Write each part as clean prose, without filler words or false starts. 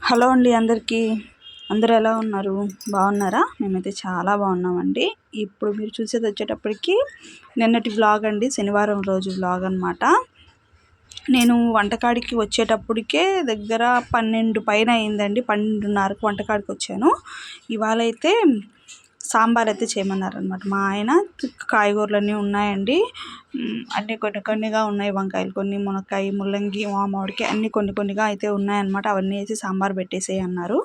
Hello అండి అందరికీ. అందరూ ఎలా ఉన్నారు? బాగున్నారా? మేమైతే చాలా బాగున్నామండి. ఇప్పుడు మీరు చూసేది వచ్చేటప్పటికి నిన్నటి వ్లాగ్ అండి, శనివారం రోజు వ్లాగ్ అనమాట. నేను వంటకాడికి వచ్చేటప్పటికే దగ్గర 12 పైన అయిందండి. 12:30కు వంటకాడికి వచ్చాను. ఇవాళ అయితే సాంబార్ అయితే చేయమన్నారనమాట మా ఆయన. కాయగూరలన్నీ ఉన్నాయండి, అన్నీ కొన్ని కొన్నిగా ఉన్నాయి. వంకాయలు కొన్ని, మునక్కాయ, ముల్లంగి, మామిడికాయ అన్నీ కొన్ని కొన్నిగా అయితే ఉన్నాయన్నమాట. అవన్నీ వేసి సాంబార్ పెట్టేసేయి అన్నారు.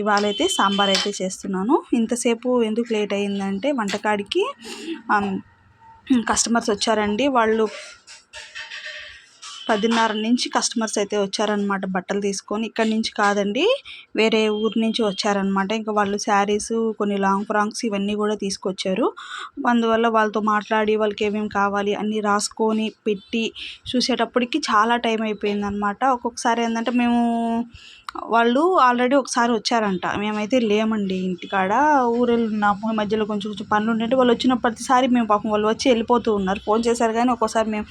ఇవాళ అయితే సాంబార్ అయితే చేస్తున్నాను. ఇంతసేపు ఎందుకు లేట్ అయిందంటే వంటకాడికి కస్టమర్స్ వచ్చారండి. వాళ్ళు 10:30 నుంచి కస్టమర్స్ అయితే వచ్చారనమాట బట్టలు తీసుకొని. ఇక్కడి నుంచి కాదండి, వేరే ఊరు నుంచి వచ్చారనమాట. ఇంకా వాళ్ళు శారీస్, కొన్ని లాంగ్ ఫ్రాక్స్ ఇవన్నీ కూడా తీసుకొచ్చారు. అందువల్ల వాళ్ళతో మాట్లాడి వాళ్ళకి ఏమేమి కావాలి అన్నీ రాసుకొని పెట్టి చూసేటప్పటికి చాలా టైం అయిపోయిందనమాట. ఒక్కొక్కసారి ఏంటంటే వాళ్ళు ఆల్రెడీ ఒకసారి వచ్చారంట, మేమైతే లేమండి ఇంటికాడ, ఊరెళ్ళి ఉన్నాము. మధ్యలో కొంచెం పనులు ఉంటే వాళ్ళు వచ్చిన ప్రతిసారి మేము పాపం వాళ్ళు వచ్చి వెళ్ళిపోతూ ఉన్నారు. ఫోన్ చేశారు కానీ ఒక్కోసారి మేము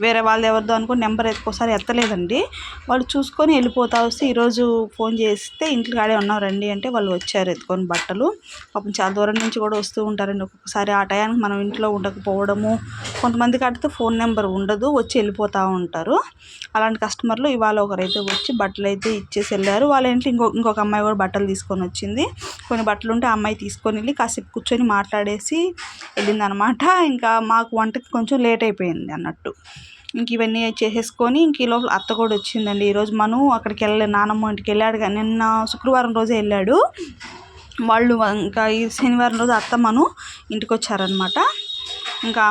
వేరే వాళ్ళు ఎవరిదో అనుకుని నెంబర్ ఒక్కోసారి ఎత్తలేదండి. వాళ్ళు చూసుకొని వెళ్ళిపోతా వస్తే ఈరోజు ఫోన్ చేస్తే ఇంటికాడే ఉన్నారండి అంటే వాళ్ళు వచ్చారు ఎత్తుకొని బట్టలు. పాపం చాలా దూరం నుంచి కూడా వస్తూ ఉంటారండి. ఒక్కొక్కసారి ఆ టయానికి మనం ఇంట్లో ఉండకపోవడము, కొంతమందికి అడిగితే ఫోన్ నెంబర్ ఉండదు, వచ్చి వెళ్ళిపోతూ ఉంటారు. అలాంటి కస్టమర్లు ఇవాళ ఒకరైతే వచ్చి బట్టలు అయితే ఇచ్చేసి వెళ్ళారు. వాళ్ళ ఇంట్లో ఇంకొక అమ్మాయి కూడా బట్టలు తీసుకొని వచ్చింది. కొన్ని బట్టలు ఉంటే ఆ అమ్మాయి తీసుకొని వెళ్ళి కాసేపు కూర్చొని మాట్లాడేసి వెళ్ళిందనమాట. ఇంకా మాకు వంటకి కొంచెం లేట్ అయిపోయింది అన్నట్టు. ఇంక ఇవన్నీ చేసేసుకొని ఇంక ఈ లోపల అత్త కూడా వచ్చిందండి. ఈరోజు అక్కడికి వెళ్ళలేదు, నానమ్మ ఇంటికి వెళ్ళాడు. కానీ నిన్న శుక్రవారం రోజే వెళ్ళాడు. వాళ్ళు ఇంకా ఈ శనివారం రోజు అత్త ఇంటికి వచ్చారనమాట. ఇంకా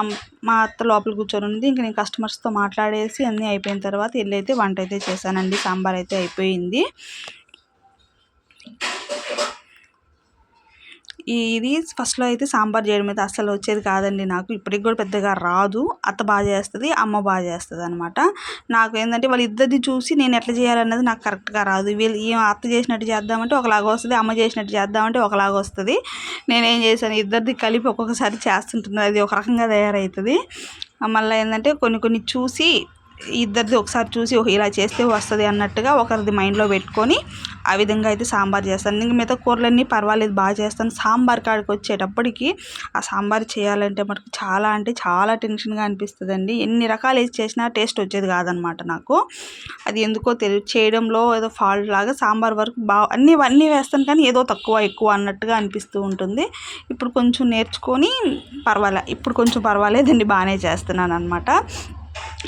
మా అత్త లోపల కూర్చొని ఉంది. ఇంక నేను కస్టమర్స్తో మాట్లాడేసి అన్నీ అయిపోయిన తర్వాత వెళ్ళి అయితే వంట అయితే చేశానండి. సాంబార్ అయితే అయిపోయింది. ఇది ఫస్ట్లో అయితే సాంబార్ చేయడం అయితే అస్సలు వచ్చేది కాదండి నాకు. ఇప్పటికి కూడా పెద్దగా రాదు. అత్త బాగా చేస్తుంది, అమ్మ బాగా చేస్తుంది అనమాట. నాకు ఏంటంటే వాళ్ళ ఇద్దరిది చూసి నేను ఎట్లా చేయాలన్నది నాకు కరెక్ట్గా రాదు. వీళ్ళు అత్త చేసినట్టు చేద్దామంటే ఒకలాగా వస్తుంది, అమ్మ చేసినట్టు చేద్దామంటే ఒకలాగా వస్తుంది. నేనేం చేశాను, ఇద్దరిది కలిపి ఒక్కొక్కసారి చేస్తుంటుంది, అది ఒక రకంగా తయారవుతుంది. మళ్ళీ ఏంటంటే కొన్ని చూసి ఇద్దరిది ఒకసారి చూసి ఇలా చేస్తే వస్తుంది అన్నట్టుగా ఒకరిది మైండ్లో పెట్టుకొని ఆ విధంగా అయితే సాంబార్ చేస్తాను. ఇంక మిగతా కూరలన్నీ పర్వాలేదు బాగా చేస్తాను. సాంబార్ కాడికి వచ్చేటప్పటికి ఆ సాంబార్ చేయాలంటే మనకు చాలా అంటే చాలా టెన్షన్గా అనిపిస్తుందండి. ఎన్ని రకాలు వేసి చేసినా టేస్ట్ వచ్చేది కాదనమాట నాకు. అది ఎందుకో తెలియదు, చేయడంలో ఏదో ఫాల్ట్ లాగా. సాంబార్ వరకు అన్నీ వేస్తాను కానీ ఏదో తక్కువ ఎక్కువ అన్నట్టుగా అనిపిస్తూ ఉంటుంది. ఇప్పుడు కొంచెం నేర్చుకొని ఇప్పుడు కొంచెం పర్వాలేదండి, బాగానే చేస్తున్నాను అనమాట.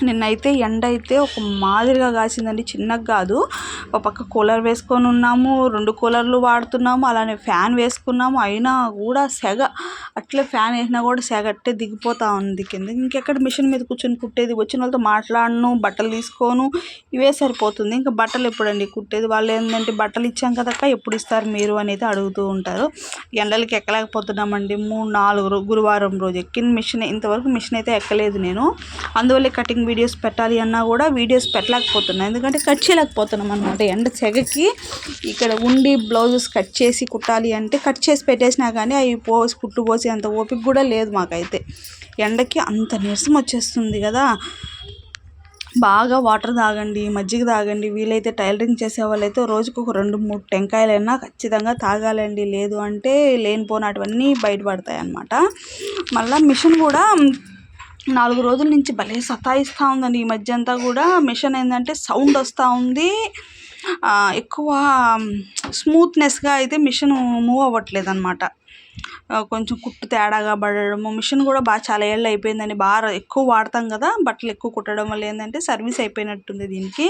నిన్నైతే ఎండ అయితే ఒక మాదిరిగా కాసిందండి, చిన్నగా కాదు. ఒక పక్క కూలర్ వేసుకొని ఉన్నాము, 2 కూలర్లు వాడుతున్నాము, అలానే ఫ్యాన్ వేసుకున్నాము. అయినా కూడా సెగ, అట్లే ఫ్యాన్ వేసినా కూడా సెగ అట్టే దిగిపోతూ ఉంది కింద. ఇంకెక్కడ మిషన్ మీద కూర్చొని కుట్టేది, వచ్చిన వాళ్ళతో మాట్లాడను, బట్టలు తీసుకోను, ఇవే సరిపోతుంది. ఇంకా బట్టలు ఎప్పుడండి కుట్టేది? వాళ్ళు ఏంటంటే బట్టలు ఇచ్చాం కదక్క ఎప్పుడు ఇస్తారు మీరు అనేది అడుగుతూ ఉంటారు. ఎండలకి ఎక్కలేకపోతున్నామండి. 3-4 గురువారం రోజు ఎక్కిన మిషన్, ఇంతవరకు మిషన్ అయితే ఎక్కలేదు నేను. అందువల్ల కటింగ్ వీడియోస్ పెట్టాలి అన్నా కూడా వీడియోస్ పెట్టలేకపోతున్నాను, ఎందుకంటే కట్ చేయలేకపోతున్నాం అనమాట. ఎండ సెగకి ఇక్కడ ఉండి బ్లౌజెస్ కట్ చేసి కుట్టాలి అంటే కట్ చేసి పెట్టేసినా కానీ అవి కుట్టు పోసి అంత ఓపిక కూడా లేదు మాకైతే. ఎండకి అంత నీరసం వచ్చేస్తుంది కదా. బాగా వాటర్ తాగండి, మజ్జిగ తాగండి. వీలైతే టైలరింగ్ చేసే వాళ్ళైతే రోజుకు ఒక 2-3 టెంకాయలైనా ఖచ్చితంగా తాగాలండి. లేదు అంటే లేనిపోయినటువన్నీ బయటపడతాయి అన్నమాట. మళ్ళీ మిషన్ కూడా 4 రోజుల నుంచి భలే సతాయిస్తూ ఉందండి. ఈ మధ్య అంతా కూడా మిషన్ ఏంటంటే సౌండ్ వస్తూ ఉంది, ఎక్కువ స్మూత్నెస్గా అయితే మిషన్ మూవ్ అవ్వట్లేదు అనమాట. కొంచెం కుట్టు తేడాగా పడడము. మిషన్ కూడా చాలా ఏళ్ళు అయిపోయిందని, బాగా ఎక్కువ వాడతాం కదా, బట్టలు ఎక్కువ కుట్టడం వల్ల ఏంటంటే సర్వీస్ అయిపోయినట్టుంది దీనికి.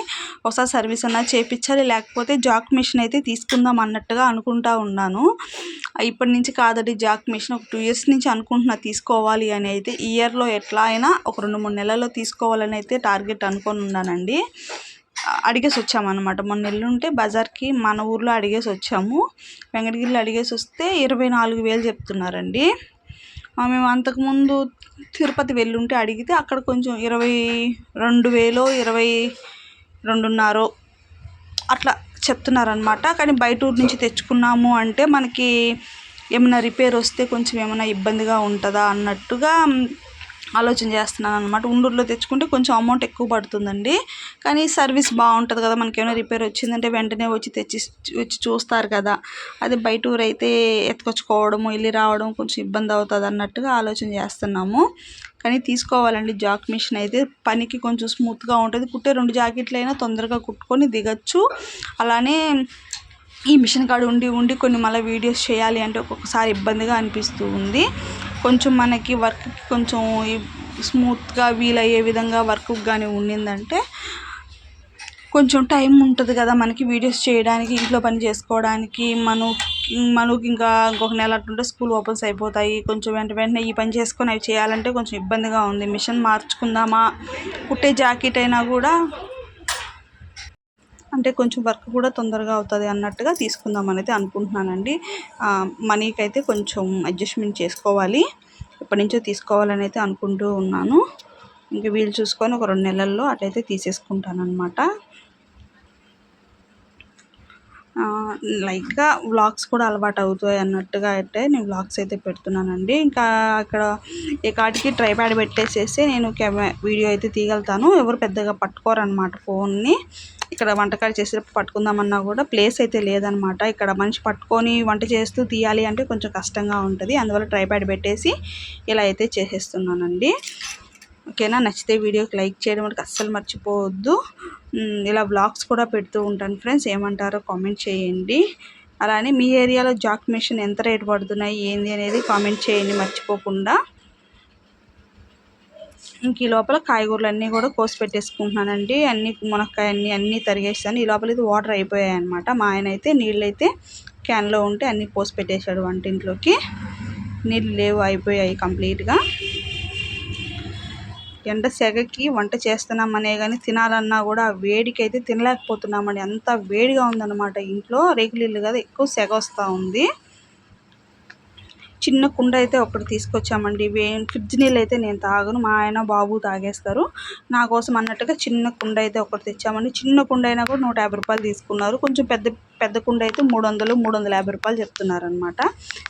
ఒకసారి సర్వీస్ అన్నా చేయించాలి, లేకపోతే జాక్ మిషన్ అయితే తీసుకుందాం అన్నట్టుగా అనుకుంటా ఉన్నాను. ఇప్పటి నుంచి కాదండి, జాక్ మిషన్ ఒక 2 years నుంచి అనుకుంటున్నా తీసుకోవాలి అని. అయితే ఈ ఇయర్లో ఎట్లా అయినా ఒక 2-3 నెలల్లో తీసుకోవాలని అయితే టార్గెట్ అనుకొని ఉన్నానండి. అడిగేసి వచ్చామన్నమాట. మొన్న ఎల్లుంటే బజార్కి మన ఊర్లో అడిగేసి వచ్చాము. వెంకటగిరిలో అడిగేసి వస్తే 24,000 చెప్తున్నారండి. మేము అంతకుముందు తిరుపతి వెళ్ళుంటే అడిగితే అక్కడ కొంచెం 22,000, 22.5 అట్లా చెప్తున్నారనమాట. కానీ బయట ఊరు నుంచి తెచ్చుకున్నాము అంటే మనకి ఏమైనా రిపేర్ వస్తే కొంచెం ఏమైనా ఇబ్బందిగా ఉంటుందా అన్నట్టుగా ఆలోచన చేస్తున్నాను అనమాట. ఉండూరులో తెచ్చుకుంటే కొంచెం అమౌంట్ ఎక్కువ పడుతుందండి, కానీ సర్వీస్ బాగుంటుంది కదా. మనకి ఏమైనా రిపేర్ వచ్చిందంటే వెంటనే వచ్చి చూస్తారు కదా. అదే బయట ఊరు అయితే ఎత్తుకొచ్చుకోవడము వెళ్ళి రావడం కొంచెం ఇబ్బంది అవుతుంది అన్నట్టుగా ఆలోచన చేస్తున్నాము. కానీ తీసుకోవాలండి జాక్ మిషన్ అయితే. పనికి కొంచెం స్మూత్గా ఉంటుంది. కుట్టే 2 జాకెట్లు అయినా తొందరగా కుట్టుకొని దిగచ్చు. అలానే ఈ మిషన్ కాడ ఉండి కొన్ని మళ్ళీ వీడియోస్ చేయాలి అంటే ఒక్కొక్కసారి ఇబ్బందిగా అనిపిస్తూ ఉంది. కొంచెం మనకి వర్క్కి కొంచెం స్మూత్గా వీలయ్యే విధంగా వర్క్ కానీ ఉండిందంటే కొంచెం టైం ఉంటుంది కదా మనకి వీడియోస్ చేయడానికి, ఇంట్లో పని చేసుకోవడానికి. మనకి ఇంకా ఇంకొక నెల అట్టుంటే స్కూల్ ఓపెన్స్ అయిపోతాయి. కొంచెం వెంటనే ఈ పని చేసుకొని అవి చేయాలంటే కొంచెం ఇబ్బందిగా ఉంది. మిషన్ మార్చుకుందామా, కుట్టే జాకెట్ అయినా కూడా అంటే కొంచెం వర్క్ కూడా తొందరగా అవుతుంది అన్నట్టుగా తీసుకుందామని అయితే అనుకుంటున్నానండి. మనీకి అయితే కొంచెం అడ్జస్ట్మెంట్ చేసుకోవాలి. ఎప్పటి నుంచో తీసుకోవాలని అయితే అనుకుంటూ ఉన్నాను. ఇంకా వీలు చూసుకొని ఒక 2 నెలల్లో అట్లయితే తీసేసుకుంటాను అనమాట. లైట్గా వ్లాగ్స్ కూడా అలవాటు అవుతాయి అన్నట్టుగా అయితే నేను వ్లాగ్స్ అయితే పెడుతున్నానండి. ఇంకా అక్కడ ఏ కాటికి ట్రైప్యాడ్ పెట్టేసేసి నేను వీడియో అయితే తీయగలుగుతాను. ఎవరు పెద్దగా పట్టుకోరనమాట ఫోన్ని. ఇక్కడ వంటకాలు చేసేటప్పుడు పట్టుకుందామన్నా కూడా ప్లేస్ అయితే లేదనమాట. ఇక్కడ మనిషి పట్టుకొని వంట చేస్తూ తీయాలి అంటే కొంచెం కష్టంగా ఉంటుంది. అందువల్ల ట్రైప్యాడ్ పెట్టేసి ఇలా అయితే చేసేస్తున్నానండి. ఓకేనా, నచ్చితే వీడియోకి లైక్ చేయడం మనకు అస్సలు మర్చిపోవద్దు. ఇలా వ్లాగ్స్ కూడా పెడుతూ ఉంటాను ఫ్రెండ్స్, ఏమంటారో కామెంట్ చేయండి. అలానే మీ ఏరియాలో జాక్ మిషన్ ఎంత రేటు పడుతున్నాయి ఏంది అనేది కామెంట్ చేయండి మర్చిపోకుండా. ఇంక ఈ లోపల కాయగూరలు అన్నీ కూడా కోసి పెట్టేసుకుంటున్నానండి. మునక్కాయ అన్నీ తరిగేస్తాను. ఈ లోపల ఇది వాటర్ అయిపోయాయి అనమాట. మా ఆయన అయితే నీళ్ళు అయితే క్యాన్లో ఉంటే అన్నీ పోసి పెట్టేశాడు వంటింట్లోకి. నీళ్ళు లేవు, అయిపోయాయి కంప్లీట్గా. ఎండ సెగకి వంట చేస్తున్నామనే కానీ తినాలన్నా కూడా వేడికి అయితే తినలేకపోతున్నామండి. అంత వేడిగా ఉందన్నమాట. ఇంట్లో రేకులు ఇల్లు కదా, ఎక్కువ సెగ వస్తూ ఉంది. చిన్న కుండ అయితే ఒకటి తీసుకొచ్చామండి. ఫ్రిడ్జ్ నీళ్ళు అయితే నేను తాగను, మా ఆయన బాబు తాగేస్తారు. నా కోసం అన్నట్టుగా చిన్న కుండ అయితే ఒకటి తెచ్చామండి. చిన్న కుండ అయినా కూడా 150 రూపాయలు తీసుకున్నారు. కొంచెం పెద్ద కుండ అయితే 300-350 రూపాయలు చెప్తున్నారనమాట.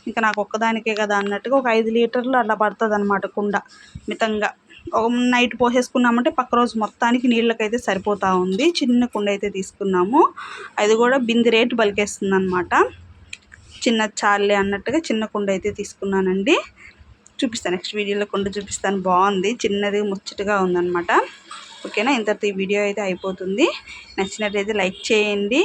ఇంకా నాకు ఒక్కదానికే కదా అన్నట్టుగా ఒక 5 లీటర్లు అలా పడుతుంది అనమాట కుండ మితంగా. నైట్ పోసేసుకున్నామంటే పక్క రోజు మొత్తానికి నీళ్ళకైతే సరిపోతూ ఉంది. చిన్న కుండ అయితే తీసుకున్నాము. అది కూడా బింది రేటు బలికేస్తుంది అనమాట. చిన్న చాలే అన్నట్టుగా చిన్న కుండ అయితే తీసుకున్నానండి. చూపిస్తాను, నెక్స్ట్ వీడియోలో కుండ చూపిస్తాను. బాగుంది, చిన్నది ముచ్చటగా ఉందన్నమాట. ఓకేనా, ఇంతటితో ఈ వీడియో అయితే అయిపోతుంది. నచ్చినట్లయితే లైక్ చేయండి.